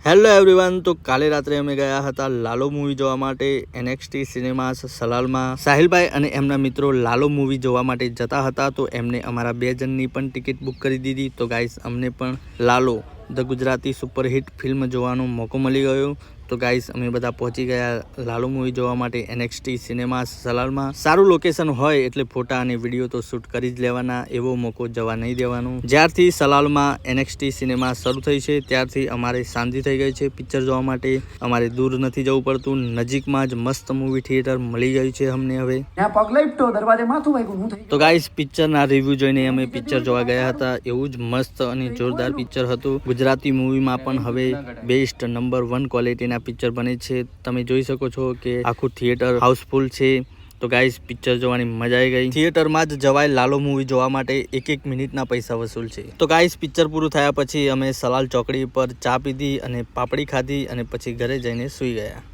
Hello everyone, તો કાલે રાત્રે અમે ગયા હતા લાલો મૂવી જોવા માટે NXT સિનેમાસ સલાલમાં. સાહિલભાઈ અને એમના મિત્રો લાલો મૂવી જોવા માટે જતા હતા, તો એમને અમારા 2 જણની પણ ટિકિટ બુક કરી દીધી. તો ગાઈસ, અમને પણ Lalo the Gujarati superhit film જોવાનો મોકો મળી ગયો. તો ગાઈસ, અમે બધા પહોંચી ગયા લાલો મૂવી જોવા માટે NXT સિનેમાસ સલાલમાં. સારું લોકેશન હોય એટલે ફોટા અને વિડીયો તો શૂટ કરી જ લેવાના, એવો મોકો જવા નહીં દેવાનો. જ્યારથી સલાલમાં NXT સિનેમા શરૂ થઈ છે ત્યારથી અમારે શાંતિ થઈ ગઈ છે પિક્ચર જોવા માટે. અમારે દૂર નથી જવું પડતું, નજીકમાં જ મસ્ત મૂવી થિયેટર મળી ગયું છે અમને હવે. તો ગાઈસ, પિક્ચરના રિવ્યુ જોઈને અમે પિક્ચર જોવા ગયા હતા. એવું જ મસ્ત અને જોરદાર પિક્ચર હતું. ગુજરાતી મૂવીમાં પણ હવે બેસ્ટ નંબર 1 ક્વોલિટીના પિક્ચર બને છે. તમે જોઈ શકો છો કે આખું થિયેટર હાઉસફુલ છે. તો ગાઈસ, પિક્ચર જોવાની મજા આવી ગઈ. થિયેટરમાં જ જવાય લાલો મૂવી જોવા માટે, 1 મિનિટના પૈસા વસૂલ છે. તો ગાઈસ, પિક્ચર પૂરું થયા પછી અમે સલાલ ચોકડી પર ચા પીધી અને પાપડી ખાધી અને પછી ઘરે જઈને સૂઈ ગયા.